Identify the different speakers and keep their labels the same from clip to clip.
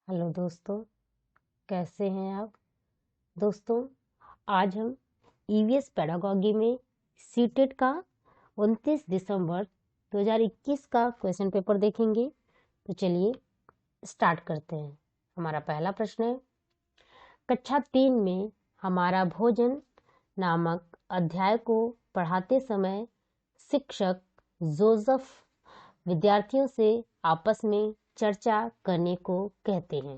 Speaker 1: Hello दोस्तों, कैसे हैं आप। दोस्तों, आज हम ईवीएस पेडागॉजी में सीटेट का 29 दिसंबर 2021 का क्वेश्चन पेपर देखेंगे। तो चलिए स्टार्ट करते हैं। हमारा पहला प्रश्न है, कक्षा 3 में हमारा भोजन नामक अध्याय को पढ़ाते समय शिक्षक जोसेफ विद्यार्थियों से आपस में चर्चा करने को कहते हैं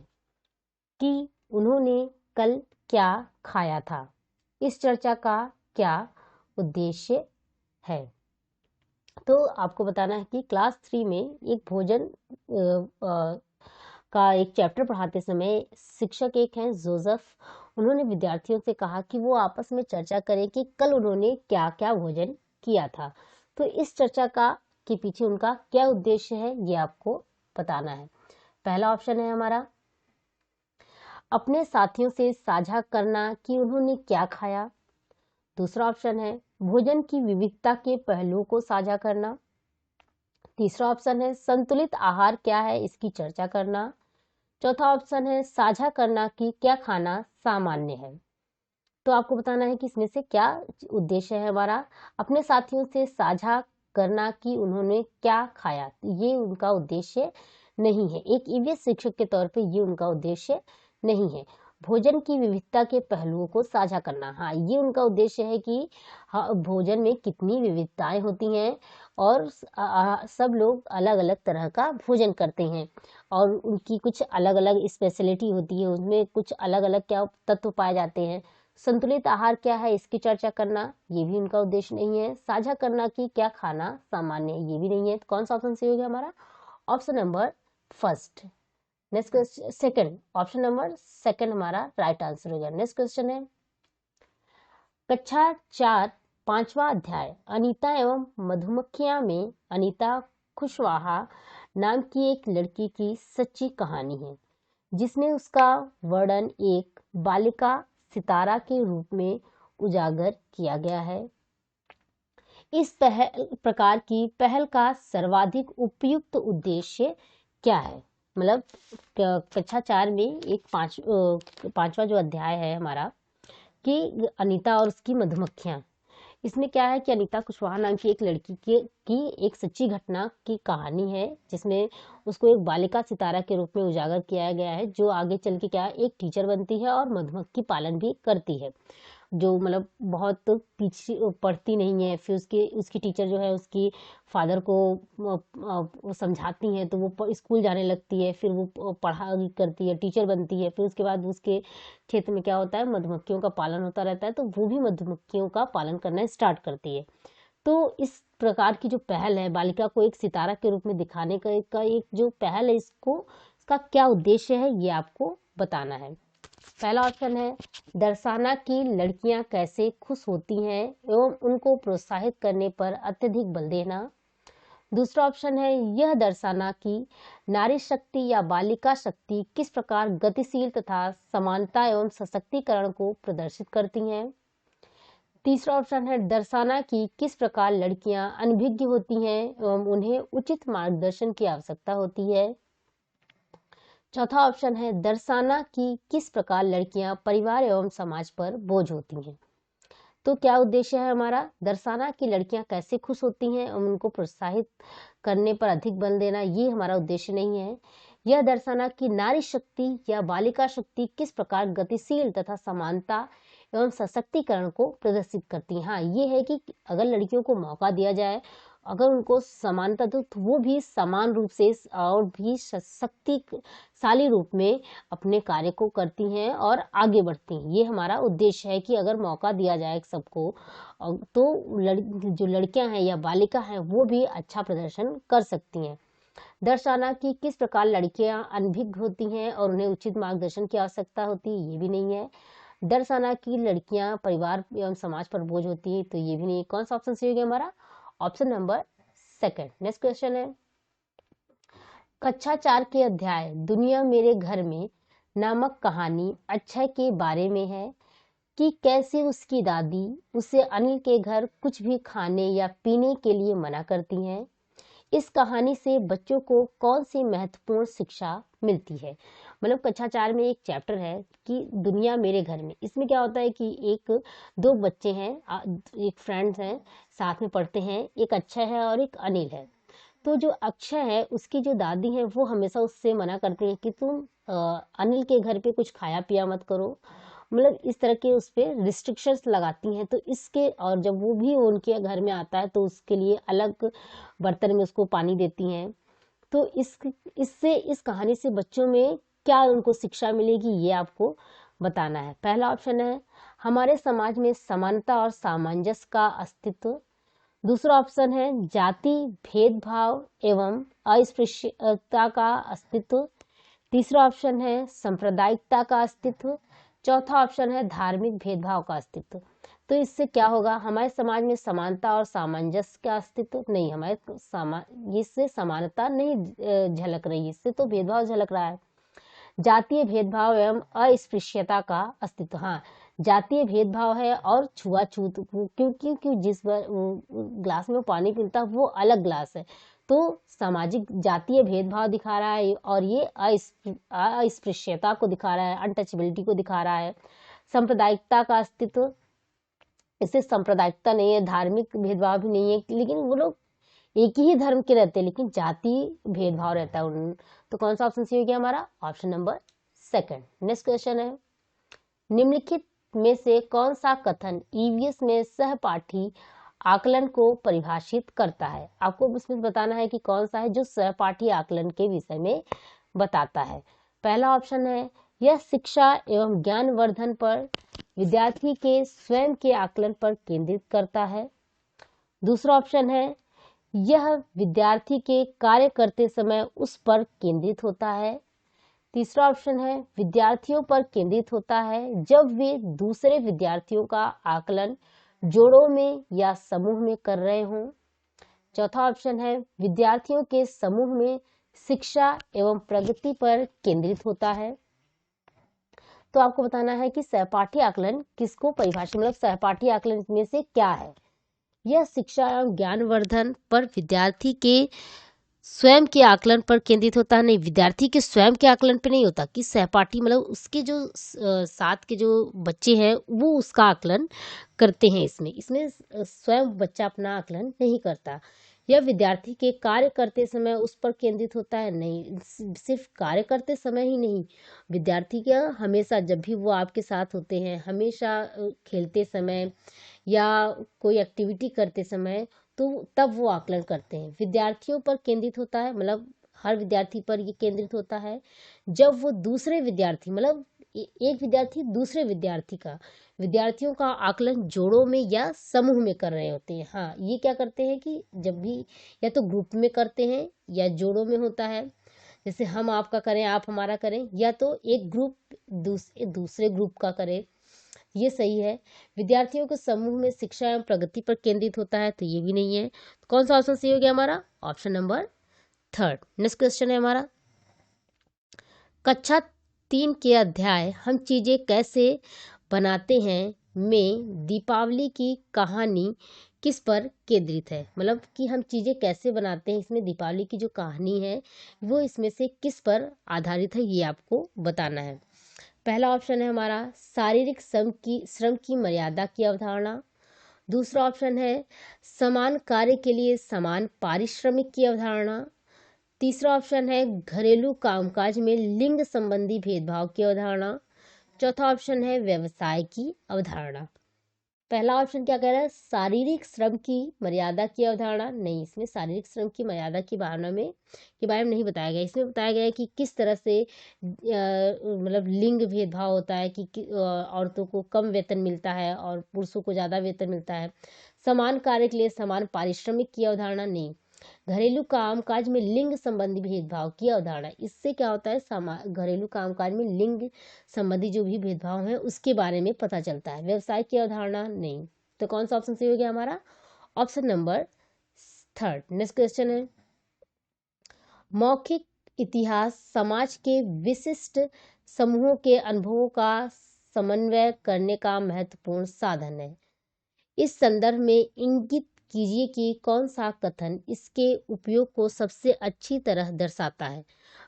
Speaker 1: कि उन्होंने कल क्या खाया था। इस चर्चा का क्या उद्देश्य है। तो आपको बताना है कि क्लास 3 में एक भोजन का एक चैप्टर पढ़ाते समय शिक्षक एक हैं जोसेफ, उन्होंने विद्यार्थियों से कहा कि वो आपस में चर्चा करें कि कल उन्होंने क्या क्या भोजन किया था। तो इस चर्चा का के पीछे उनका क्या उद्देश्य है ये आपको बताना है। पहला ऑप्शन है हमारा अपने साथियों से साझा करना कि उन्होंने क्या खाया। दूसरा ऑप्शन है भोजन की विविधता के पहलुओं को साझा करना। तीसरा ऑप्शन है संतुलित आहार क्या है इसकी चर्चा करना। चौथा ऑप्शन है साझा करना कि क्या खाना सामान्य है। तो आपको बताना है कि इसमें से क्या उद्देश्य है हमारा। अपने साथियों से साझा करना कि उन्होंने क्या खाया, ये उनका उद्देश्य नहीं है। एक ईवीएस शिक्षक के तौर पे ये उनका उद्देश्य नहीं है। भोजन की विविधता के पहलुओं को साझा करना, हाँ ये उनका उद्देश्य है कि हाँ भोजन में कितनी विविधताएं होती हैं और सब लोग अलग अलग तरह का भोजन करते हैं और उनकी कुछ अलग अलग स्पेशलिटी होती है, उसमें कुछ अलग अलग क्या तत्व पाए जाते हैं। संतुलित आहार क्या है इसकी चर्चा करना, ये भी उनका उद्देश्य नहीं है। साझा करना कि क्या खाना सामान्य है, ये भी नहीं है। तो कौन सा ऑप्शन सही हो गया हमारा, option number first. Next question second, option number second हमारा राइट आंसर हो गया। नेक्स्ट क्वेश्चन है कक्षा 4 5वां अध्याय अनीता एवं मधुमक्खियां में अनीता कुशवाहा नाम की एक लड़की की सच्ची कहानी है जिसमें उसका वर्णन एक बालिका सितारा के रूप में उजागर किया गया है। इस प्रकार की पहल का सर्वाधिक उपयुक्त उद्देश्य क्या है। मतलब कक्षा 4 में एक पांचवा जो अध्याय है हमारा कि अनीता और उसकी मधुमक्खियां, इसमें क्या है कि अनीता कुशवाहा नाम की एक लड़की की एक सच्ची घटना की कहानी है जिसमें उसको एक बालिका सितारा के रूप में उजागर किया गया है जो आगे चल के क्या एक टीचर बनती है और मधुमक्खी पालन भी करती है, जो मतलब बहुत पीछे पढ़ती नहीं है। फिर उसकी टीचर जो है उसकी फादर को वो समझाती हैं तो वो स्कूल जाने लगती है, फिर वो पढ़ाई करती है, टीचर बनती है। फिर उसके बाद उसके क्षेत्र में क्या होता है, मधुमक्खियों का पालन होता रहता है, तो वो भी मधुमक्खियों का पालन करना स्टार्ट करती है। तो इस प्रकार की जो पहल है बालिका को एक सितारा के रूप में दिखाने का एक जो पहल है इसका क्या उद्देश्य है ये आपको बताना है। पहला ऑप्शन है दर्शाना कि लड़कियां कैसे खुश होती हैं एवं उनको प्रोत्साहित करने पर अत्यधिक बल देना। दूसरा ऑप्शन है यह दर्शाना कि नारी शक्ति या बालिका शक्ति किस प्रकार गतिशील तथा समानता एवं सशक्तिकरण को प्रदर्शित करती हैं। तीसरा ऑप्शन है दर्शाना कि किस प्रकार लड़कियां अनभिज्ञ होती हैं एवं उन्हें उचित मार्गदर्शन की आवश्यकता होती है। चौथा ऑप्शन है दर्शाना कि किस प्रकार लड़कियां परिवार एवं समाज पर बोझ होती हैं। तो क्या उद्देश्य है हमारा, दर्शाना कि लड़कियां कैसे खुश होती हैं और उनको प्रोत्साहित करने पर अधिक बल देना, ये हमारा उद्देश्य नहीं है। यह दर्शाना कि नारी शक्ति या बालिका शक्ति किस प्रकार गतिशील तथा समानता एवं सशक्तिकरण को प्रदर्शित करती है। हाँ ये है कि अगर लड़कियों को मौका दिया जाए, अगर उनको समानता दो तो वो भी समान रूप से और भी शक्तिशाली रूप में अपने कार्य को करती हैं और आगे बढ़ती हैं। ये हमारा उद्देश्य है कि अगर मौका दिया जाए सबको तो जो लड़कियां हैं या बालिका हैं वो भी अच्छा प्रदर्शन कर सकती हैं। दर्शाना कि किस प्रकार लड़कियां अनभिज्ञ होती हैं और उन्हें उचित मार्गदर्शन की आवश्यकता होती है, ये भी नहीं है। दर्शाना कि लड़कियां परिवार एवं समाज पर बोझ होती है, तो ये भी नहीं है। कौन सा ऑप्शन सही हो गया हमारा, option number second. Next question है कक्षा 4 के अध्याय दुनिया मेरे घर में नामक कहानी अक्षय के बारे में है कि कैसे उसकी दादी उसे अनिल के घर कुछ भी खाने या पीने के लिए मना करती हैं। इस कहानी से बच्चों को कौन सी महत्वपूर्ण शिक्षा मिलती है। मतलब कक्षा 4 में एक चैप्टर है कि दुनिया मेरे घर में। इसमें क्या होता है कि दो बच्चे हैं, एक फ्रेंड्स हैं, साथ में पढ़ते हैं। एक अक्षय है और एक अनिल है। तो जो अक्षय है उसकी जो दादी है वो हमेशा उससे मना करती है कि तुम अनिल के घर पे कुछ खाया पिया मत करो। मतलब इस तरह के उस पर रिस्ट्रिक्शंस लगाती हैं। तो इसके और जब वो भी उनके घर में आता है तो उसके लिए अलग बर्तन में उसको पानी देती हैं। तो इससे इस कहानी से बच्चों में क्या उनको शिक्षा मिलेगी ये आपको बताना है। पहला ऑप्शन है हमारे समाज में समानता और सामंजस्य का अस्तित्व। दूसरा ऑप्शन है जाति भेदभाव एवं अस्पृश्यता का अस्तित्व। तीसरा ऑप्शन है सांप्रदायिकता का अस्तित्व। चौथा ऑप्शन है धार्मिक भेदभाव का अस्तित्व। तो इससे क्या होगा, हमारे समाज में समानता और सामंजस्य का अस्तित्व नहीं, इससे समानता नहीं झलक रही, इससे तो भेदभाव झलक रहा है। जातीय भेदभाव एवं अस्पृश्यता का अस्तित्व, हाँ जातीय भेदभाव है और छुआछूत, क्योंकि जिस ग्लास में वो पानी पीता वो अलग ग्लास है, तो सामाजिक जातीय भेदभाव दिखा रहा है और ये अस्पृश्यता को दिखा रहा है, अनटचेबिलिटी को दिखा रहा है। सांप्रदायिकता का अस्तित्व, इससे सांप्रदायिकता नहीं है, धार्मिक भेदभाव भी नहीं है, लेकिन वो लोग एक ही धर्म के रहते हैं लेकिन जाति भेदभाव रहता है उन। तो कौन सा ऑप्शन सही हो गया हमारा, option number second. Next question है निम्नलिखित में से कौन सा कथन ईवीएस में सहपाठी आकलन को परिभाषित करता है। आपको इसमें बताना है कि कौन सा है जो सहपाठी आकलन के विषय में बताता है। पहला ऑप्शन है यह शिक्षा एवं ज्ञानवर्धन पर विद्यार्थी के स्वयं के आकलन पर केंद्रित करता है। दूसरा ऑप्शन है यह विद्यार्थी के कार्य करते समय उस पर केंद्रित होता है। तीसरा ऑप्शन है विद्यार्थियों पर केंद्रित होता है जब वे दूसरे विद्यार्थियों का आकलन जोड़ों में या समूह में कर रहे हों। चौथा ऑप्शन है विद्यार्थियों के समूह में शिक्षा एवं प्रगति पर केंद्रित होता है। तो आपको बताना है कि सहपाठी आकलन किसको परिभाषित, मतलब सहपाठी आकलन में से क्या है। यह शिक्षा एवं ज्ञानवर्धन पर विद्यार्थी के स्वयं के आकलन पर केंद्रित होता है। नहीं, विद्यार्थी के स्वयं के आकलन पे नहीं होता कि सहपाठी मतलब उसके जो साथ के जो बच्चे हैं वो उसका आकलन करते हैं। इसमें स्वयं बच्चा अपना आकलन नहीं करता। यह विद्यार्थी के कार्य करते समय उस पर केंद्रित होता है। नहीं, सिर्फ कार्य करते समय ही नहीं, विद्यार्थी का हमेशा जब भी वो आपके साथ होते हैं, हमेशा खेलते समय या कोई एक्टिविटी करते समय, तो तब वो आकलन करते हैं। विद्यार्थियों पर केंद्रित होता है, मतलब हर विद्यार्थी पर ये केंद्रित होता है जब वो दूसरे विद्यार्थी, मतलब एक विद्यार्थी दूसरे विद्यार्थियों का आकलन जोड़ों में या समूह में कर रहे होते हैं। हाँ, ये क्या करते हैं कि जब भी या तो ग्रुप में करते हैं या जोड़ों में होता है, जैसे हम आपका करें आप हमारा करें, या तो एक ग्रुप दूसरे ग्रुप का करे, ये सही है। विद्यार्थियों के समूह में शिक्षा एवं प्रगति पर केंद्रित होता है, तो ये भी नहीं है। तो कौन सा ऑप्शन सही हो गया हमारा, option number third. Next question है हमारा कक्षा 3 के अध्याय हम चीजें कैसे बनाते हैं में दीपावली की कहानी किस पर केंद्रित है। मतलब कि हम चीजें कैसे बनाते हैं, इसमें दीपावली की जो कहानी है वो इसमें से किस पर आधारित है, ये आपको बताना है। पहला ऑप्शन है हमारा शारीरिक श्रम की मर्यादा की अवधारणा। दूसरा ऑप्शन है समान कार्य के लिए समान पारिश्रमिक की अवधारणा। तीसरा ऑप्शन है घरेलू कामकाज में लिंग संबंधी भेदभाव की अवधारणा। चौथा ऑप्शन है व्यवसाय की अवधारणा। पहला ऑप्शन क्या कह रहा है, शारीरिक श्रम की मर्यादा की अवधारणा। नहीं, इसमें शारीरिक श्रम की मर्यादा की भावना में के बारे में नहीं बताया गया। इसमें बताया गया है कि किस तरह से मतलब लिंग भेदभाव होता है कि औरतों को कम वेतन मिलता है और पुरुषों को ज़्यादा वेतन मिलता है। समान कार्य के लिए समान पारिश्रमिक की अवधारणा नहीं। घरेलू कामकाज में लिंग संबंधी भेदभाव की अवधारणा, इससे क्या होता है घरेलू कामकाज में लिंग संबंधी जो भी भेदभाव है उसके बारे में पता चलता है। व्यवसाय की अवधारणा नहीं। तो कौन सा ऑप्शन सही हो गया हमारा, option number third. Next question है मौखिक इतिहास समाज के विशिष्ट समूहों के अनुभवों का समन्वय करने का महत्वपूर्ण साधन है। इस संदर्भ में इंगित कीजिए कि कौन सा कथन इसके उपयोग को सबसे अच्छी तरह दर्शाता है।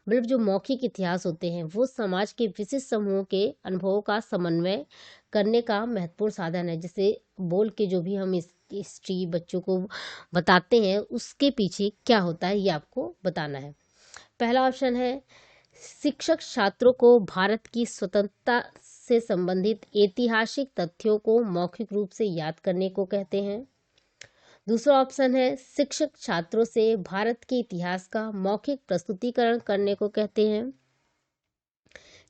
Speaker 1: मतलब जो मौखिक इतिहास होते हैं वो समाज के विशिष्ट समूहों के अनुभवों का समन्वय करने का महत्वपूर्ण साधन है। जैसे बोल के जो भी हम इस हिस्ट्री बच्चों को बताते हैं उसके पीछे क्या होता है ये आपको बताना है। पहला ऑप्शन है शिक्षक छात्रों को भारत की स्वतंत्रता से संबंधित ऐतिहासिक तथ्यों को मौखिक रूप से याद करने को कहते हैं। दूसरा ऑप्शन है शिक्षक छात्रों से भारत के इतिहास का मौखिक प्रस्तुतिकरण करने को कहते हैं।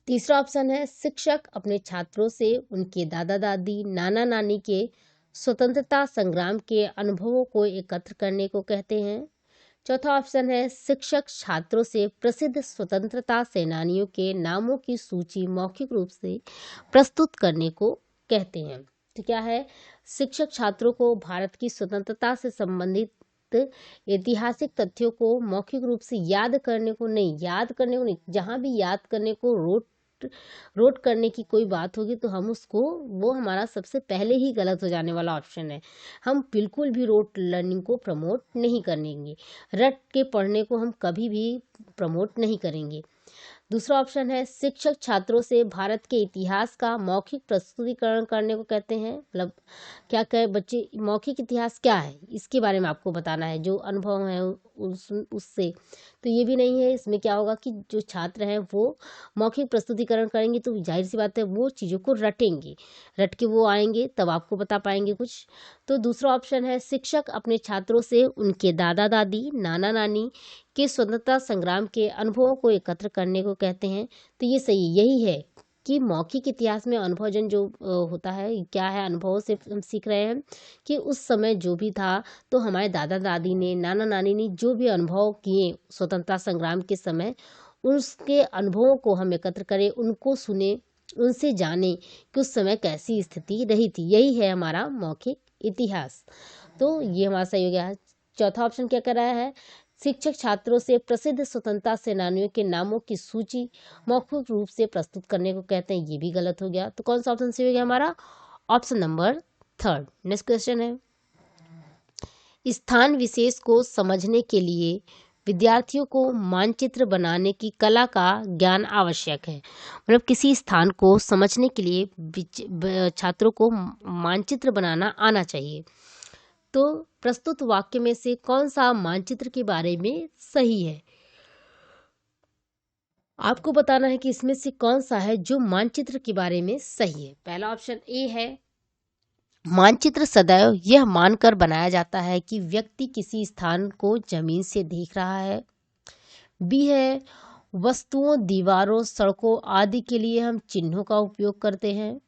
Speaker 1: तीसरा ऑप्शन है शिक्षक अपने छात्रों से उनके दादा दादी नाना नानी के स्वतंत्रता संग्राम के अनुभवों को एकत्र करने को कहते हैं। चौथा ऑप्शन है शिक्षक छात्रों से प्रसिद्ध स्वतंत्रता सेनानियों के नामों की सूची मौखिक रूप से प्रस्तुत करने को कहते हैं। तो क्या है, शिक्षक छात्रों को भारत की स्वतंत्रता से संबंधित ऐतिहासिक तथ्यों को मौखिक रूप से याद करने को नहीं, जहाँ भी याद करने को रोट करने की कोई बात होगी तो हम उसको, वो हमारा सबसे पहले ही गलत हो जाने वाला ऑप्शन है। हम बिल्कुल भी रोट लर्निंग को प्रमोट नहीं करेंगे, रट के पढ़ने को हम कभी भी प्रमोट नहीं करेंगे। दूसरा ऑप्शन है शिक्षक छात्रों से भारत के इतिहास का मौखिक प्रस्तुतिकरण करने को कहते हैं। मतलब क्या कहे बच्चे, मौखिक इतिहास क्या है इसके बारे में आपको बताना है, जो अनुभव है उससे। तो ये भी नहीं है, इसमें क्या होगा कि जो छात्र हैं वो मौखिक प्रस्तुतिकरण करेंगे तो जाहिर सी बात है वो चीज़ों को रटेंगे, रट के वो आएंगे तब आपको बता पाएंगे कुछ। तो दूसरा ऑप्शन है शिक्षक अपने छात्रों से उनके दादा दादी नाना नानी के स्वतंत्रता संग्राम के अनुभवों को एकत्र करने को कहते हैं। तो ये सही यही है कि मौखिक इतिहास में अनुभवजन जो होता है, क्या है, अनुभवों से हम सीख रहे हैं कि उस समय जो भी था तो हमारे दादा दादी ने नाना नानी ने जो भी अनुभव किए स्वतंत्रता संग्राम के समय, उसके अनुभवों को हम एकत्र करें, उनको सुने, उनसे जाने कि उस समय कैसी स्थिति रही थी। यही है हमारा मौखिक इतिहास। तो ये हमारा सही हो गया। चौथा ऑप्शन क्या कर रहा है, शिक्षक छात्रों से प्रसिद्ध स्वतंत्रता सेनानियों के नामों की सूची मौखिक रूप से प्रस्तुत करने को कहते हैं। ये भी गलत हो गया। तो कौन सा ऑप्शन सही हो गया हमारा, option number third. Next question है, स्थान विशेष को समझने के लिए विद्यार्थियों को मानचित्र बनाने की कला का ज्ञान आवश्यक है। मतलब किसी स्थान को समझने के लिए छात्रों को मानचित्र बनाना आना चाहिए। तो प्रस्तुत वाक्य में से कौन सा मानचित्र के बारे में सही है, आपको बताना है कि इसमें से कौन सा है जो मानचित्र के बारे में सही है। पहला ऑप्शन ए है, मानचित्र सदैव यह मानकर बनाया जाता है कि व्यक्ति किसी स्थान को जमीन से देख रहा है। बी है, वस्तुओं, दीवारों, सड़कों आदि के लिए हम चिन्हों का उपयोग करते हैं।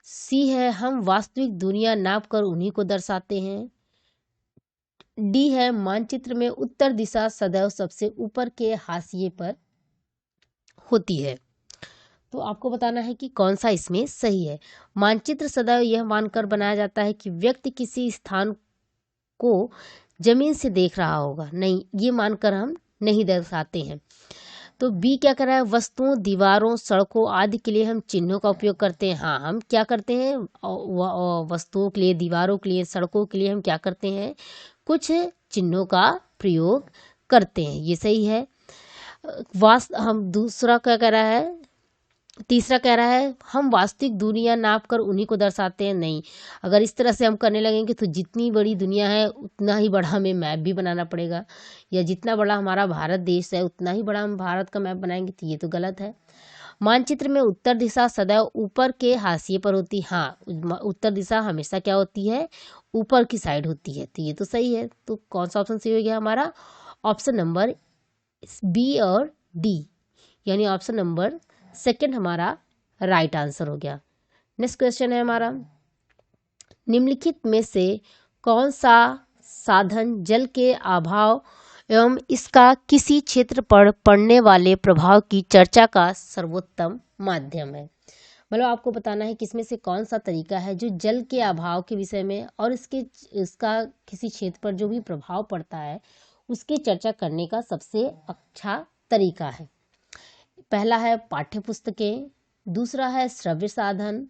Speaker 1: सी है, हम वास्तविक दुनिया नाप कर उन्हीं को दर्शाते हैं। डी है, मानचित्र में उत्तर दिशा सदैव सबसे ऊपर के हाशिए पर होती है। तो आपको बताना है कि कौन सा इसमें सही है। मानचित्र सदैव यह मानकर बनाया जाता है कि व्यक्ति किसी स्थान को जमीन से देख रहा होगा, नहीं, ये मानकर हम नहीं दर्शाते हैं। तो बी क्या कर रहा है, वस्तुओं, दीवारों, सड़कों आदि के लिए हम चिन्हों का उपयोग करते हैं। हाँ, हम क्या करते हैं, वस्तुओं के लिए, दीवारों के लिए, सड़कों के लिए हम क्या करते हैं, कुछ चिन्हों का प्रयोग करते हैं। ये सही है। हम दूसरा क्या कह रहा है, तीसरा कह रहा है हम वास्तविक दुनिया नाप कर उन्हीं को दर्शाते हैं। नहीं, अगर इस तरह से हम करने लगेंगे तो जितनी बड़ी दुनिया है उतना ही बड़ा हमें मैप भी बनाना पड़ेगा, या जितना बड़ा हमारा भारत देश है उतना ही बड़ा हम भारत का मैप बनाएंगे। तो ये तो गलत है। मानचित्र में उत्तर दिशा सदैव ऊपर के हाशिए पर होती। हाँ, उत्तर दिशा हमेशा क्या होती है, ऊपर की साइड होती है। तो ये तो सही है। तो कौन सा ऑप्शन सही हो गया हमारा, ऑप्शन नंबर बी और डी, यानी ऑप्शन नंबर सेकंड हमारा राइट आंसर हो गया। नेक्स्ट क्वेश्चन है हमारा, निम्नलिखित में से कौन सा साधन जल के अभाव एवं इसका किसी क्षेत्र पर पड़ने वाले प्रभाव की चर्चा का सर्वोत्तम माध्यम है। मतलब आपको बताना है कि इसमें से कौन सा तरीका है जो जल के अभाव के विषय में और इसका किसी क्षेत्र पर जो भी प्रभाव पड़ता है उसकी चर्चा करने का सबसे अच्छा तरीका है। पहला है पाठ्य पुस्तकें, दूसरा है श्रव्य साधन,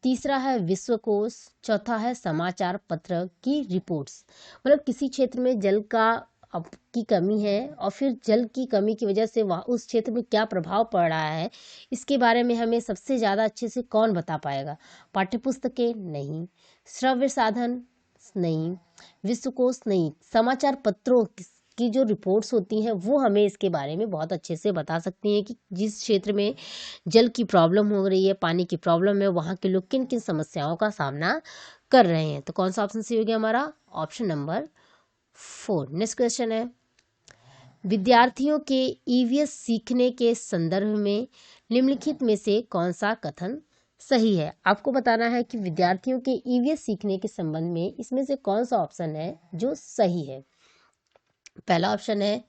Speaker 1: तीसरा है विश्वकोश, चौथा है समाचार पत्र की रिपोर्ट्स। मतलब किसी क्षेत्र में जल की कमी है और फिर जल की कमी की वजह से वह उस क्षेत्र में क्या प्रभाव पड़ रहा है, इसके बारे में हमें सबसे ज़्यादा अच्छे से कौन बता पाएगा? पाठ्यपुस्तकें नहीं, श्रव्य साधन नहीं, विश्वकोश नहीं, समाचार पत्रों की जो रिपोर्ट्स होती हैं वो हमें इसके बारे में बहुत अच्छे से बता सकती हैं कि जिस क्षेत्र में जल की प्रॉब्लम हो रही है, पानी की प्रॉब्लम है, वहाँ के लोग किन किन समस्याओं का सामना कर रहे हैं। तो कौन सा ऑप्शन सही हो गया हमारा? Option number 4। नेक्स्ट क्वेश्चन है, विद्यार्थियों के ईवीएस सीखने के संदर्भ में निम्नलिखित में से कौन सा कथन सही है? आपको बताना है कि विद्यार्थियों के ईवीएस सीखने के संबंध में इसमें से कौन सा ऑप्शन है जो सही है। पहला ऑप्शन है,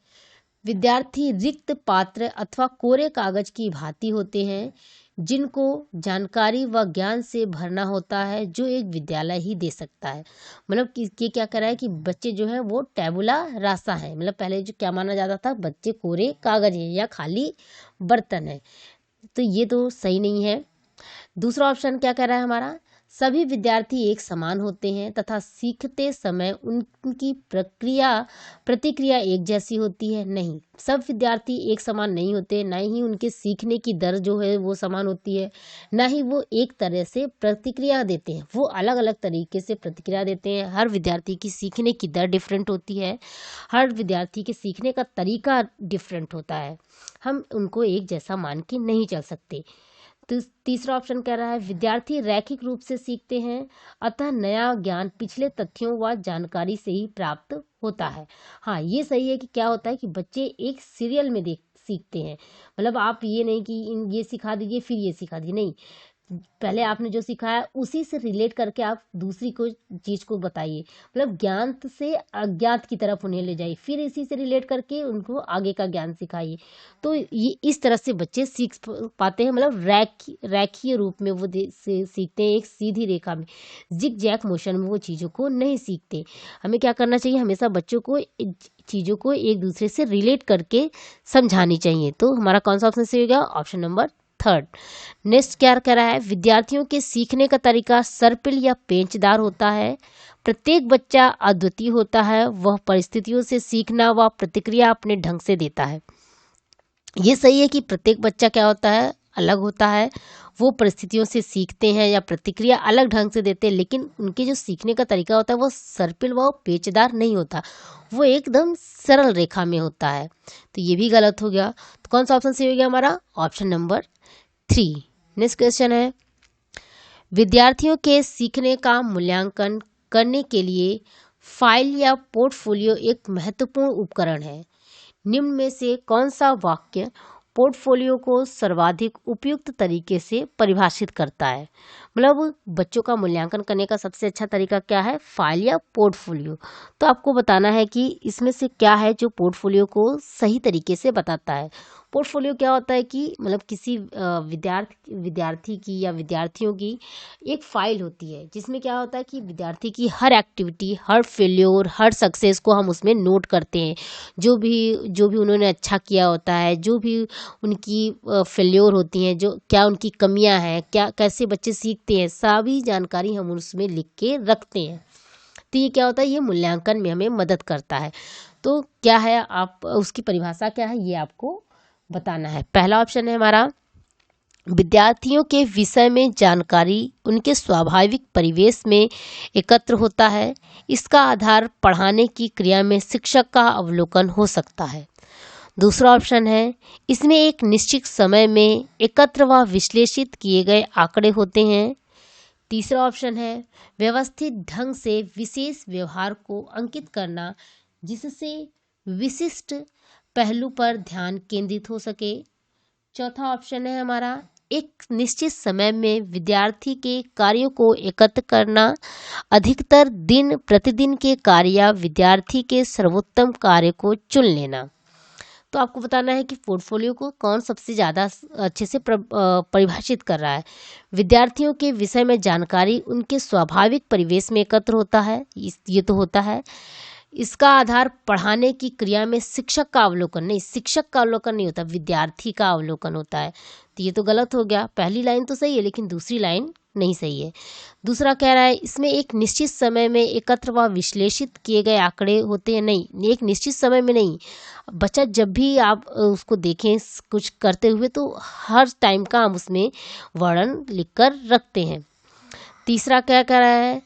Speaker 1: विद्यार्थी रिक्त पात्र अथवा कोरे कागज की भांति होते हैं जिनको जानकारी व ज्ञान से भरना होता है, जो एक विद्यालय ही दे सकता है। मतलब कि क्या कर रहा है कि बच्चे जो है वो टैबुला रासा है। मतलब पहले जो क्या माना जाता था, बच्चे कोरे कागज है या खाली बर्तन है। तो ये तो सही नहीं है। दूसरा ऑप्शन क्या कह रहा है हमारा, सभी विद्यार्थी एक समान होते हैं तथा सीखते समय उनकी प्रतिक्रिया एक जैसी होती है। नहीं, सब विद्यार्थी एक समान नहीं होते, ना ही उनके सीखने की दर जो है वो समान होती है, ना ही वो एक तरह से प्रतिक्रिया देते हैं। वो अलग अलग तरीके से प्रतिक्रिया देते हैं। हर विद्यार्थी की सीखने की दर डिफरेंट होती है, हर विद्यार्थी के सीखने का तरीका डिफरेंट होता है। हम उनको एक जैसा मान के नहीं चल सकते। तो तीसरा ऑप्शन कह रहा है, विद्यार्थी रैखिक रूप से सीखते हैं, अतः नया ज्ञान पिछले तथ्यों व जानकारी से ही प्राप्त होता है। हाँ, ये सही है कि क्या होता है कि बच्चे एक सीरियल में सीखते हैं। मतलब आप ये नहीं कि ये सिखा दीजिए फिर ये सिखा दीजिए, नहीं, पहले आपने जो सिखाया उसी से रिलेट करके आप दूसरी को चीज़ को बताइए। मतलब ज्ञान से अज्ञात की तरफ उन्हें ले जाइए, फिर इसी से रिलेट करके उनको आगे का ज्ञान सिखाइए। तो ये इस तरह से बच्चे सीख पाते हैं। मतलब रैखीय रूप में वो सीखते हैं, एक सीधी रेखा में, जिग जैग मोशन में वो चीज़ों को नहीं सीखते। हमें क्या करना चाहिए, हमेशा बच्चों को चीज़ों को एक दूसरे से रिलेट करके समझानी चाहिए। तो हमारा कौन सा ऑप्शन सही होगा? Option number 3। नेक्स्ट क्या कह रहा है, विद्यार्थियों के सीखने का तरीका सर्पिल या पेंचदार होता है। प्रत्येक बच्चा अद्वितीय होता है, वह परिस्थितियों से सीखना व प्रतिक्रिया अपने ढंग से देता है। ये सही है कि प्रत्येक बच्चा क्या होता है, अलग होता है। वो परिस्थितियों से सीखते हैं या प्रतिक्रिया अलग ढंग से देते हैं, लेकिन उनके जो सीखने का तरीका होता है वो सर्पिल व पेचदार नहीं होता, वो एकदम सरल रेखा में होता है। तो ये भी गलत हो गया। तो कौन सा ऑप्शन सही हो गया हमारा? Option number 3। नेक्स्ट क्वेश्चन है, विद्यार्थियों के सीखने का मूल्यांकन करने के लिए फाइल या पोर्टफोलियो एक महत्वपूर्ण उपकरण है। निम्न में से कौन सा वाक्य पोर्टफोलियो को सर्वाधिक उपयुक्त तरीके से परिभाषित करता है? मतलब बच्चों का मूल्यांकन करने का सबसे अच्छा तरीका क्या है, फाइल या पोर्टफोलियो। तो आपको बताना है कि इसमें से क्या है जो पोर्टफोलियो को सही तरीके से बताता है। पोर्टफोलियो क्या होता है कि मतलब किसी विद्यार्थी की या विद्यार्थियों की एक फाइल होती है, जिसमें क्या होता है कि विद्यार्थी की हर एक्टिविटी, हर फेल्योर, हर सक्सेस को हम उसमें नोट करते हैं। जो भी उन्होंने अच्छा किया होता है, जो भी उनकी फेल्योर होती हैं, जो क्या उनकी कमियां हैं, क्या कैसे बच्चे सीखते हैं, सभी जानकारी हम उसमें लिख के रखते हैं। तो ये क्या होता है, ये मूल्यांकन में हमें मदद करता है। तो क्या है, आप उसकी परिभाषा क्या है ये आपको बताना है। पहला ऑप्शन है हमारा, विद्यार्थियों के विषय में जानकारी उनके स्वाभाविक परिवेश में एकत्र होता है। इसका आधार पढ़ाने की क्रिया में शिक्षक का अवलोकन हो सकता है। दूसरा ऑप्शन है, इसमें एक निश्चित समय में एकत्र व विश्लेषित किए गए आंकड़े होते हैं। तीसरा ऑप्शन है, व्यवस्थित ढंग से विशेष व्यवहार को अंकित करना जिससे विशिष्ट पहलू पर ध्यान केंद्रित हो सके। चौथा ऑप्शन है हमारा, एक निश्चित समय में विद्यार्थी के कार्यों को एकत्र करना, अधिकतर दिन प्रतिदिन के कार्य या विद्यार्थी के सर्वोत्तम कार्य को चुन लेना। तो आपको बताना है कि पोर्टफोलियो को कौन सबसे ज़्यादा अच्छे से परिभाषित कर रहा है। विद्यार्थियों के विषय में जानकारी उनके स्वाभाविक परिवेश में एकत्र होता है, ये तो होता है। इसका आधार पढ़ाने की क्रिया में शिक्षक का अवलोकन नहीं, शिक्षक का अवलोकन नहीं होता, विद्यार्थी का अवलोकन होता है। तो ये तो गलत हो गया, पहली लाइन तो सही है लेकिन दूसरी लाइन नहीं सही है। दूसरा कह रहा है इसमें एक निश्चित समय में एकत्र व विश्लेषित किए गए आंकड़े होते हैं, नहीं, एक निश्चित समय में नहीं। बच्चा जब भी आप उसको देखें कुछ करते हुए तो हर टाइम का हम उसमें वर्णन लिखकर रखते हैं। तीसरा क्या कह रहा है,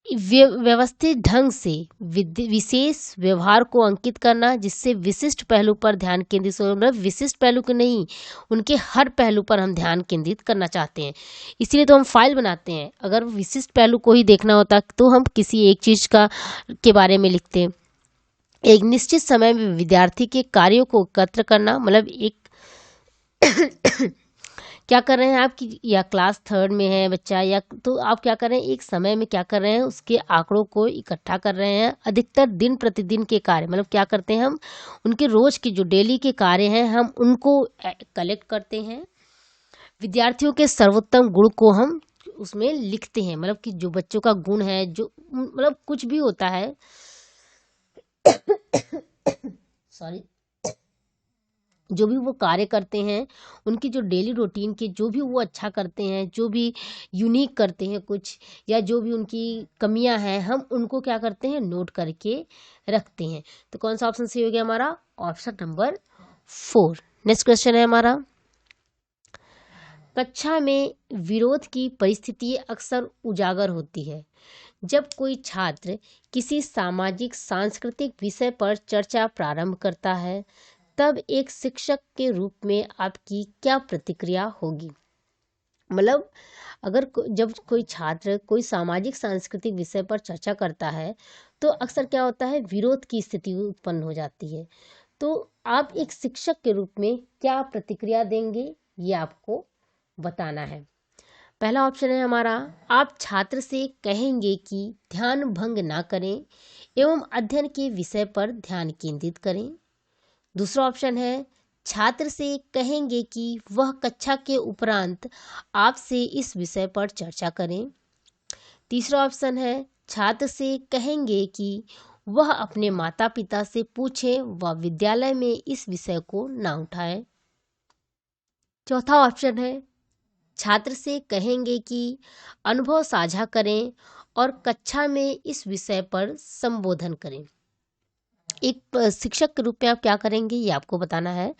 Speaker 1: व्यवस्थित ढंग से विशेष व्यवहार को अंकित करना जिससे विशिष्ट पहलू पर ध्यान केंद्रित हो, मतलब विशिष्ट पहलू के नहीं, उनके हर पहलू पर हम ध्यान केंद्रित करना चाहते हैं, इसलिए तो हम फाइल बनाते हैं। अगर विशिष्ट पहलू को ही देखना होता तो हम किसी एक चीज़ के बारे में लिखते हैं। एक निश्चित समय में विद्यार्थी के कार्यों को एकत्र करना, मतलब एक क्या कर रहे हैं आप कि या क्लास 3rd में है बच्चा, या तो आप क्या कर रहे हैं एक समय में क्या कर रहे हैं उसके आंकड़ों को इकट्ठा कर रहे हैं। अधिकतर दिन प्रतिदिन के कार्य, मतलब क्या करते हैं हम उनके रोज के जो डेली के कार्य हैं हम उनको कलेक्ट करते हैं। विद्यार्थियों के सर्वोत्तम गुण को हम उसमें लिखते हैं, मतलब कि जो बच्चों का गुण है, जो मतलब कुछ भी होता है सॉरी, जो भी वो कार्य करते हैं उनकी जो डेली रूटीन के जो भी वो अच्छा करते हैं, जो भी यूनिक करते हैं कुछ, या जो भी उनकी कमियां हैं हम उनको क्या करते हैं नोट करके रखते हैं। तो कौन सा ऑप्शन सही हो गया हमारा, ऑप्शन नंबर 4। नेक्स्ट क्वेश्चन है हमारा, कक्षा में विरोध की परिस्थिति अक्सर उजागर होती है जब कोई छात्र किसी सामाजिक सांस्कृतिक विषय पर चर्चा प्रारंभ करता है, तब एक शिक्षक के रूप में आपकी क्या प्रतिक्रिया होगी। मतलब अगर जब कोई छात्र कोई सामाजिक सांस्कृतिक विषय पर चर्चा करता है तो अक्सर क्या होता है, विरोध की स्थिति उत्पन्न हो जाती है। तो आप एक शिक्षक के रूप में क्या प्रतिक्रिया देंगे ये आपको बताना है। पहला ऑप्शन है हमारा, आप छात्र से कहेंगे कि ध्यान भंग ना करें एवं अध्ययन के विषय पर ध्यान केंद्रित करें। दूसरा ऑप्शन है, छात्र से कहेंगे कि वह कक्षा के उपरांत आपसे इस विषय पर चर्चा करें। तीसरा ऑप्शन है, छात्र से कहेंगे कि वह अपने माता पिता से पूछें व विद्यालय में इस विषय को ना उठाएं। चौथा ऑप्शन है, छात्र से कहेंगे कि अनुभव साझा करें और कक्षा में इस विषय पर संबोधन करें। एक शिक्षक के रूप में आप क्या करेंगे ये आपको बताना है।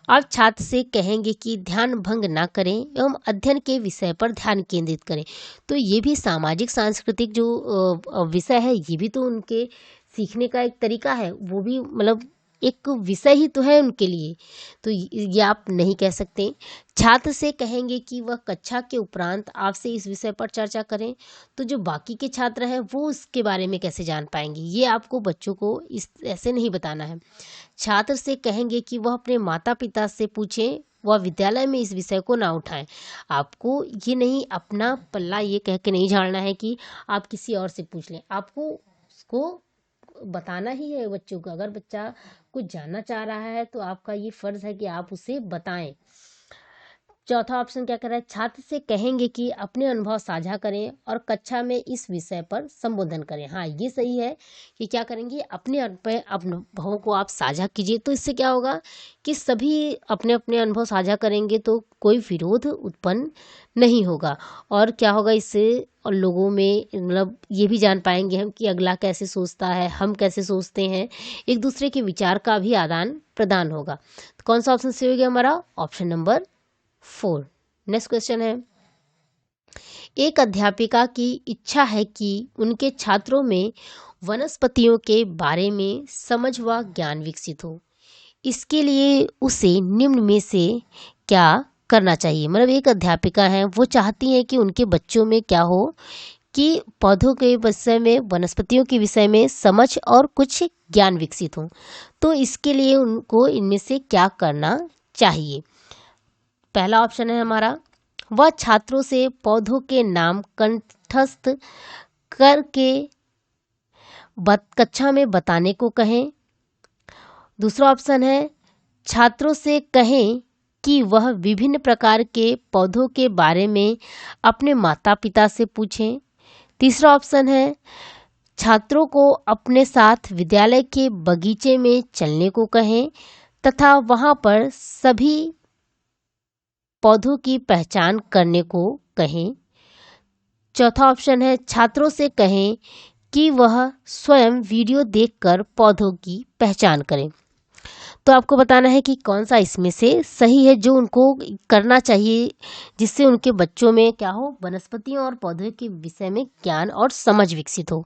Speaker 1: आप छात्र से कहेंगे कि ध्यान भंग ना करें एवं अध्ययन के विषय पर ध्यान केंद्रित करें। तो ये भी सामाजिक सांस्कृतिक जो विषय है ये भी तो उनके सीखने का एक तरीका है, वो भी मतलब एक विषय ही तो है उनके लिए। तो ये आप नहीं कह सकते। छात्र से कहेंगे कि वह कक्षा के उपरांत आपसे इस विषय पर चर्चा करें, तो जो बाकी के छात्र हैं वो उसके बारे में कैसे जान पाएंगे, ये आपको बच्चों को इस ऐसे नहीं बताना है। छात्र से कहेंगे कि वह अपने माता पिता से पूछें वह विद्यालय में इस विषय को ना उठाएं। आपको ये नहीं अपना पल्ला ये कह के नहीं झाड़ना है कि आप किसी और से पूछ लें, आपको उसको बताना ही है बच्चों को। अगर बच्चा कुछ जानना चाह रहा है तो आपका ये फर्ज है कि आप उसे बताएं। चौथा ऑप्शन क्या कर रहा है, छात्र से कहेंगे कि अपने अनुभव साझा करें और कक्षा में इस विषय पर संबोधन करें। हाँ ये सही है कि क्या करेंगे, अपने अनुभवों को आप साझा कीजिए। तो इससे क्या होगा कि सभी अपने अपने अनुभव साझा करेंगे तो कोई विरोध उत्पन्न नहीं होगा। और क्या होगा इससे, और लोगों में मतलब ये भी जान पाएंगे हम कि अगला कैसे सोचता है, हम कैसे सोचते हैं, एक दूसरे के विचार का भी आदान प्रदान होगा। तो कौन सा ऑप्शन सही हो गया हमारा, ऑप्शन नंबर 4। नेक्स्ट क्वेश्चन है, एक अध्यापिका की इच्छा है कि उनके छात्रों में वनस्पतियों के बारे में समझ व ज्ञान विकसित हो। इसके लिए उसे निम्न में से क्या करना चाहिए। मतलब एक अध्यापिका है, वो चाहती हैं कि उनके बच्चों में क्या हो कि पौधों के विषय में, वनस्पतियों के विषय में समझ और कुछ ज्ञान विकसित हो। तो इसके लिए उनको इनमें से क्या करना चाहिए। पहला ऑप्शन है हमारा, वह छात्रों से पौधों के नाम कंठस्थ करके कक्षा में बताने को कहें। दूसरा ऑप्शन है, छात्रों से कहें कि वह विभिन्न प्रकार के पौधों के बारे में अपने माता पिता से पूछें। तीसरा ऑप्शन है, छात्रों को अपने साथ विद्यालय के बगीचे में चलने को कहें तथा वहां पर सभी पौधों की पहचान करने को कहें। चौथा ऑप्शन है छात्रों से कहें कि वह स्वयं वीडियो देखकर पौधों की पहचान करें। तो आपको बताना है कि कौन सा इसमें से सही है जो उनको करना चाहिए, जिससे उनके बच्चों में क्या हो, वनस्पतियों और पौधों के विषय में ज्ञान और समझ विकसित हो।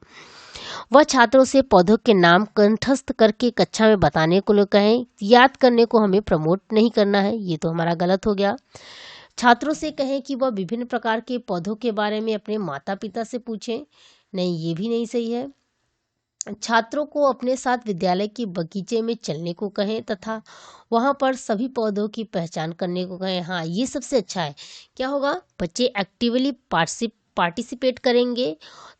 Speaker 1: वह छात्रों से पौधों के नाम कंठस्थ करके कक्षा में बताने को कहें। याद करने को हमें प्रमोट नहीं करना है, ये तो हमारा गलत हो गया। छात्रों से कहें कि वह विभिन्न प्रकार के पौधों के बारे में अपने माता पिता से पूछें। नहीं, ये भी नहीं सही है। छात्रों को अपने साथ विद्यालय के बगीचे में चलने को कहें तथा वहां पर सभी पौधों की पहचान करने को कहें। हाँ, ये सबसे अच्छा है। क्या होगा, बच्चे एक्टिवली पार्टिसिपेट करेंगे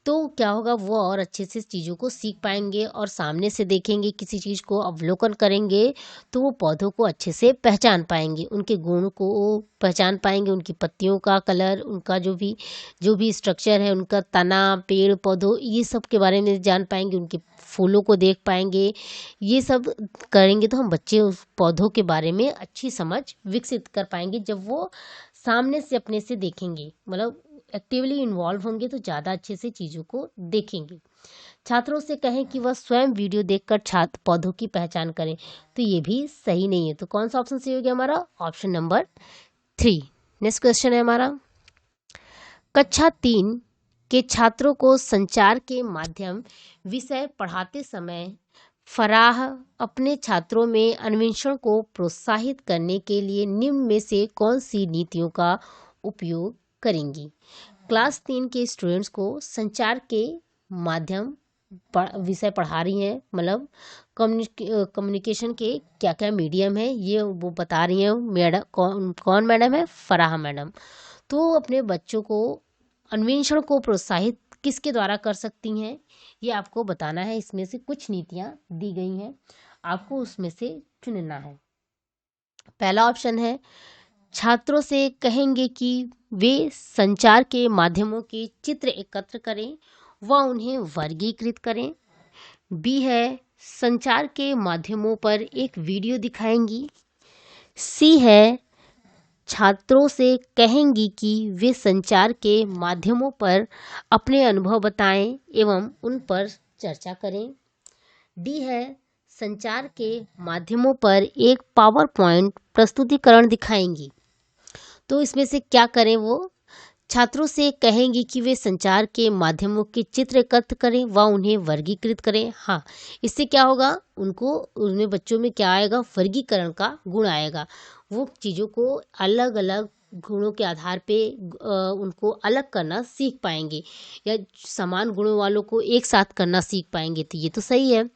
Speaker 1: तो क्या होगा, वो और अच्छे से चीज़ों को सीख पाएंगे और सामने से देखेंगे, किसी चीज़ को अवलोकन करेंगे तो वो पौधों को अच्छे से पहचान पाएंगे, उनके गुण को पहचान पाएंगे, उनकी पत्तियों का कलर, उनका जो भी स्ट्रक्चर है, उनका तना, पेड़ पौधों, ये सब के बारे में जान पाएंगे, उनके फूलों को देख पाएंगे। ये सब करेंगे तो हम बच्चे उस पौधों के बारे में अच्छी समझ विकसित कर पाएंगे। जब वो सामने से अपने से देखेंगे, मतलब एक्टिवली इन्वॉल्व होंगे तो ज़्यादा अच्छे से चीज़ों को देखेंगे। छात्रों से कहें कि वह स्वयं वीडियो देखकर छात्र पौधों की पहचान करें। तो ये भी सही नहीं है। तो कौन सा ऑप्शन सही हो गया हमारा, ऑप्शन नंबर 3। नेक्स्ट क्वेश्चन है हमारा, कक्षा 3 के छात्रों को संचार के माध्यम विषय पढ़ाते समय फराह अपने छात्रों में अन्वेषण को प्रोत्साहित करने के लिए निम्न में से कौन सी नीतियों का उपयोग करेंगी। क्लास 3 के स्टूडेंट्स को संचार के माध्यम विषय पढ़ा रही हैं, मतलब कम्युनिकेशन के क्या क्या मीडियम है ये वो बता रही हैं। मैडम कौन मैडम है, फराह मैडम। तो अपने बच्चों को अन्वेषण को प्रोत्साहित किसके द्वारा कर सकती हैं, ये आपको बताना है। इसमें से कुछ नीतियाँ दी गई हैं, आपको उसमें से चुनना है। पहला ऑप्शन है छात्रों से कहेंगे कि वे संचार के माध्यमों के चित्र एकत्र करें व उन्हें वर्गीकृत करें। बी है संचार के माध्यमों पर एक वीडियो दिखाएंगी। सी है छात्रों से कहेंगी कि वे संचार के माध्यमों पर अपने अनुभव बताएं एवं उन पर चर्चा करें। डी है संचार के माध्यमों पर एक पावर पॉइंट प्रस्तुतिकरण दिखाएंगी। तो इसमें से क्या करें, वो छात्रों से कहेंगी कि वे संचार के माध्यमों के चित्र एकत्र करें व उन्हें वर्गीकृत करें। हाँ, इससे क्या होगा, उनको उनमें बच्चों में क्या आएगा, वर्गीकरण का गुण आएगा। वो चीज़ों को अलग अलग गुणों के आधार पे उनको अलग करना सीख पाएंगे या समान गुणों वालों को एक साथ करना सीख पाएंगे। तो ये तो सही है।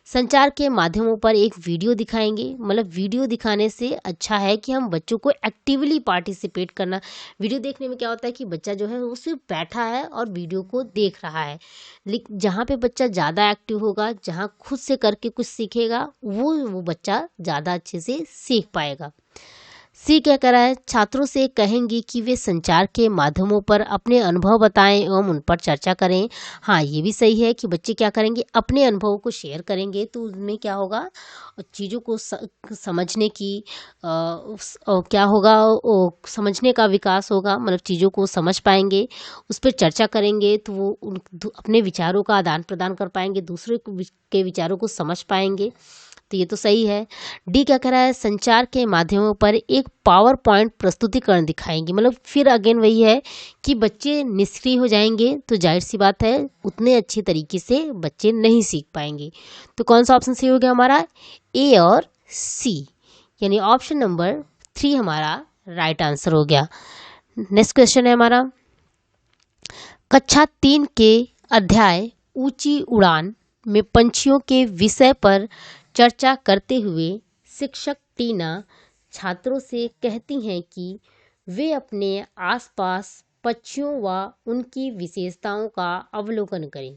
Speaker 1: संचार के माध्यमों पर एक वीडियो दिखाएंगे, मतलब वीडियो दिखाने से अच्छा है कि हम बच्चों को एक्टिवली पार्टिसिपेट करना। वीडियो देखने में क्या होता है कि बच्चा जो है वो सिर्फ बैठा है और वीडियो को देख रहा है, लेकिन जहाँ पे बच्चा ज़्यादा एक्टिव होगा, जहाँ खुद से करके कुछ सीखेगा, वो बच्चा ज़्यादा अच्छे से सीख पाएगा। सी क्या कह रहा है, छात्रों से कहेंगी कि वे संचार के माध्यमों पर अपने अनुभव बताएं एवं उन पर चर्चा करें। हाँ, ये भी सही है कि बच्चे क्या करेंगे, अपने अनुभवों को शेयर करेंगे तो उसमें क्या होगा, चीज़ों को समझने की क्या होगा, समझने का विकास होगा, मतलब चीज़ों को समझ पाएंगे, उस पर चर्चा करेंगे तो वो अपने विचारों का आदान प्रदान कर पाएंगे, दूसरे के विचारों को समझ पाएंगे। तो ये तो सही है। डी क्या कह रहा है, संचार के माध्यमों पर एक पावर पॉइंट प्रस्तुतिकरण दिखाएंगे, मतलब फिर अगेन वही है कि बच्चे निष्क्रिय हो जाएंगे तो जाहिर सी बात है उतने अच्छे तरीके से बच्चे नहीं सीख पाएंगे। तो कौन सा ऑप्शन सही हो गया हमारा, ए और सी, यानी ऑप्शन नंबर 3 हमारा राइट आंसर हो गया। नेक्स्ट क्वेश्चन है हमारा, कक्षा 3 के अध्याय ऊंची उड़ान में पंछियों के विषय पर चर्चा करते हुए शिक्षक टीना छात्रों से कहती हैं कि वे अपने आसपास पक्षियों व उनकी विशेषताओं का अवलोकन करें।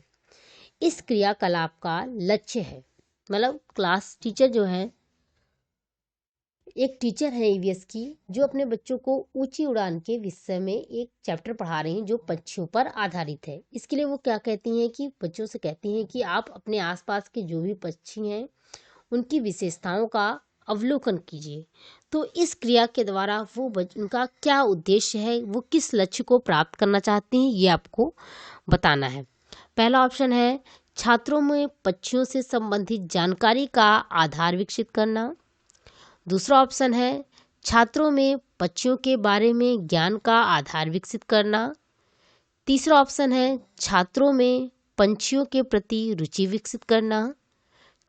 Speaker 1: इस क्रियाकलाप का लक्ष्य है, मतलब क्लास टीचर जो है एक टीचर है ईवीएस की जो अपने बच्चों को ऊंची उड़ान के विषय में एक चैप्टर पढ़ा रही हैं जो पक्षियों पर आधारित है। इसके लिए वो क्या कहती हैं कि बच्चों से कहती हैं कि आप अपने आसपास के जो भी पक्षी हैं उनकी विशेषताओं का अवलोकन कीजिए। तो इस क्रिया के द्वारा उनका क्या उद्देश्य है, वो किस लक्ष्य को प्राप्त करना चाहती हैं, ये आपको बताना है। पहला ऑप्शन है छात्रों में पक्षियों से संबंधित जानकारी का आधार विकसित करना। दूसरा ऑप्शन है छात्रों में पक्षियों के बारे में ज्ञान का आधार विकसित करना। तीसरा ऑप्शन है छात्रों में पंछियों के प्रति रुचि विकसित करना।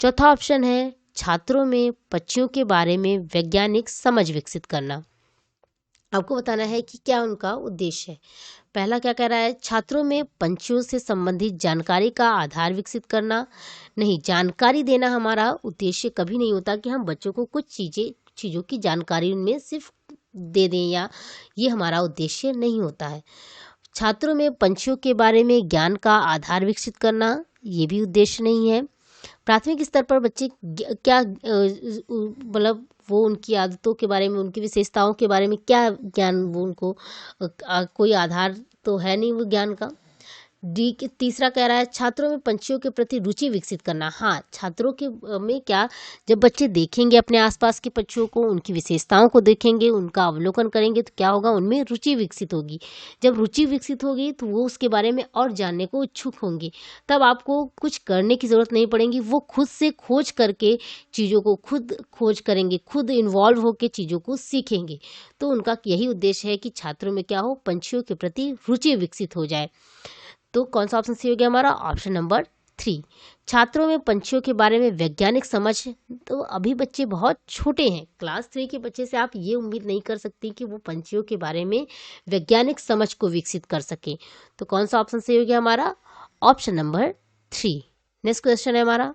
Speaker 1: चौथा ऑप्शन है छात्रों में पक्षियों के बारे में वैज्ञानिक समझ विकसित करना। आपको बताना है कि क्या उनका उद्देश्य है। पहला क्या कह रहा है, छात्रों में पंछियों से संबंधित जानकारी का आधार विकसित करना। नहीं, जानकारी देना हमारा उद्देश्य कभी नहीं होता कि हम बच्चों को कुछ चीज़ों की जानकारी उनमें सिर्फ दे दें, या ये हमारा उद्देश्य नहीं होता है। छात्रों में पंछियों के बारे में ज्ञान का आधार विकसित करना, ये भी उद्देश्य नहीं है। प्राथमिक स्तर पर बच्चे क्या मतलब वो उनकी आदतों के बारे में, उनकी विशेषताओं के बारे में क्या ज्ञान, वो उनको कोई आधार तो है नहीं वो ज्ञान का। तीसरा कह रहा है छात्रों में पंछियों के प्रति रुचि विकसित करना। हाँ, छात्रों के में क्या, जब बच्चे देखेंगे अपने आसपास के पक्षियों को, उनकी विशेषताओं को देखेंगे, उनका अवलोकन करेंगे, तो क्या होगा, उनमें रुचि विकसित होगी। जब रुचि विकसित होगी तो वो उसके बारे में और जानने को इच्छुक होंगे। तब आपको कुछ करने की ज़रूरत नहीं पड़ेगी, वो खुद से खोज करके चीज़ों को खुद खोज करेंगे, खुद इन्वॉल्व होकर चीज़ों को सीखेंगे। तो उनका यही उद्देश्य है कि छात्रों में क्या हो, पंछियों के प्रति रुचि विकसित हो जाए। तो कौन सा ऑप्शन सही हो गया हमारा, ऑप्शन नंबर 3। छात्रों में पंछियों के बारे में वैज्ञानिक समझ। तो अभी बच्चे बहुत छोटे हैं, क्लास 3 के बच्चे से आप ये उम्मीद नहीं कर सकती कि वो पंछियों के बारे में वैज्ञानिक समझ को विकसित कर सके। तो कौन सा ऑप्शन सही हो गया हमारा, ऑप्शन नंबर 3। नेक्स्ट क्वेश्चन है हमारा,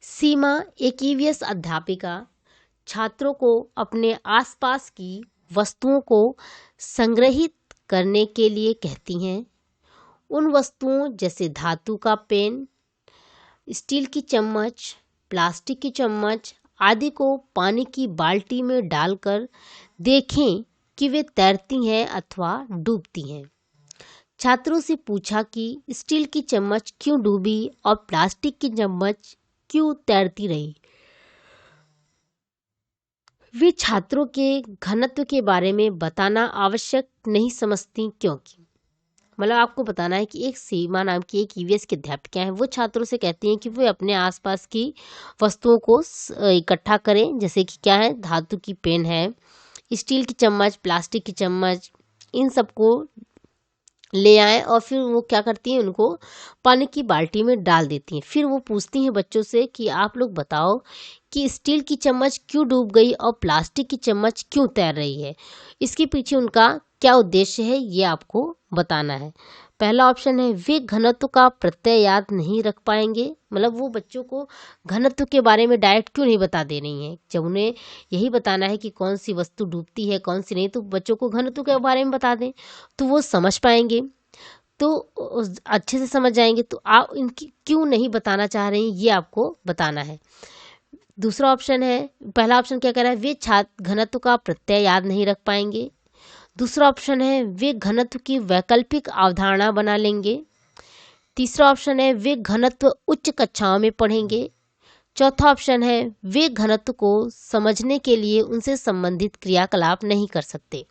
Speaker 1: सीमा एक ईवीएस अध्यापिका छात्रों को अपने आसपास की वस्तुओं को संग्रहित करने के लिए कहती हैं। उन वस्तुओं जैसे धातु का पेन, स्टील की चम्मच, प्लास्टिक की चम्मच आदि को पानी की बाल्टी में डालकर देखें कि वे तैरती हैं अथवा डूबती हैं। छात्रों से पूछा कि स्टील की चम्मच क्यों डूबी और प्लास्टिक की चम्मच क्यों तैरती रही। वे छात्रों के घनत्व के बारे में बताना आवश्यक नहीं समझती, क्योंकि मतलब आपको बताना है कि एक सीमा नाम की एक ईवीएस की अध्यापिका है, वो छात्रों से कहती हैं कि वे अपने आसपास की वस्तुओं को इकट्ठा करें, जैसे कि क्या है, धातु की पेन है, स्टील की चम्मच, प्लास्टिक की चम्मच, इन सबको ले आए और फिर वो क्या करती हैं, उनको पानी की बाल्टी में डाल देती हैं। फिर वो पूछती हैं बच्चों से कि आप लोग बताओ कि स्टील की चम्मच क्यों डूब गई और प्लास्टिक की चम्मच क्यों तैर रही है। इसके पीछे उनका क्या उद्देश्य है, ये आपको बताना है। पहला ऑप्शन है वे घनत्व का प्रत्यय याद नहीं रख पाएंगे, मतलब वो बच्चों को घनत्व के बारे में डायरेक्ट क्यों नहीं बता दे रही हैं। जब उन्हें यही बताना है कि कौन सी वस्तु डूबती है कौन सी नहीं, तो बच्चों को घनत्व के बारे में बता दें तो वो समझ पाएंगे, तो अच्छे से समझ जाएंगे। तो आप इनकी क्यों नहीं बताना चाह रही हैं, ये आपको बताना है। दूसरा ऑप्शन है, पहला ऑप्शन क्या कह रहा है, वे छात्र घनत्व का प्रत्यय याद नहीं रख पाएंगे। दूसरा ऑप्शन है वे घनत्व की वैकल्पिक अवधारणा बना लेंगे। तीसरा ऑप्शन है वे घनत्व उच्च कक्षाओं में पढ़ेंगे। चौथा ऑप्शन है वे घनत्व को समझने के लिए उनसे संबंधित क्रियाकलाप नहीं कर सकते।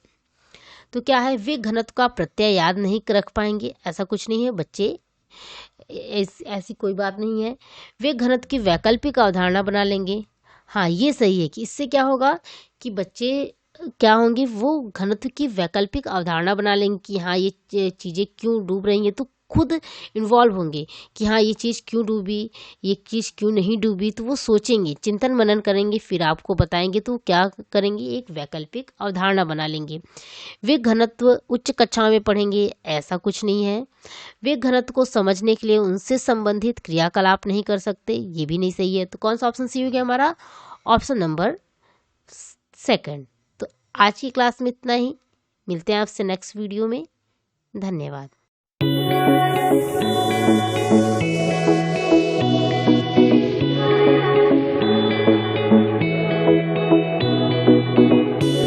Speaker 1: तो क्या है, वे घनत्व का प्रत्यय याद नहीं रख पाएंगे, ऐसा कुछ नहीं है बच्चे, ऐसी कोई बात नहीं है। वे घनत्व की वैकल्पिक अवधारणा बना लेंगे। हाँ, ये सही है कि इससे क्या होगा कि बच्चे क्या होंगे, वो घनत्व की वैकल्पिक अवधारणा बना लेंगे कि हाँ ये चीज़ें क्यों डूब रही हैं, तो खुद इन्वॉल्व होंगे कि हाँ ये चीज़ क्यों डूबी, ये चीज़ क्यों नहीं डूबी, तो वो सोचेंगे, चिंतन मनन करेंगे, फिर आपको बताएंगे। तो क्या करेंगे, एक वैकल्पिक अवधारणा बना लेंगे। वे घनत्व उच्च कक्षाओं में पढ़ेंगे, ऐसा कुछ नहीं है। वे घनत्व को समझने के लिए उनसे संबंधित क्रियाकलाप नहीं कर सकते, ये भी नहीं सही है। तो कौन सा ऑप्शन सही हो गया हमारा, ऑप्शन नंबर 2। तो आज की क्लास में इतना ही, मिलते हैं आपसे नेक्स्ट वीडियो में। धन्यवाद।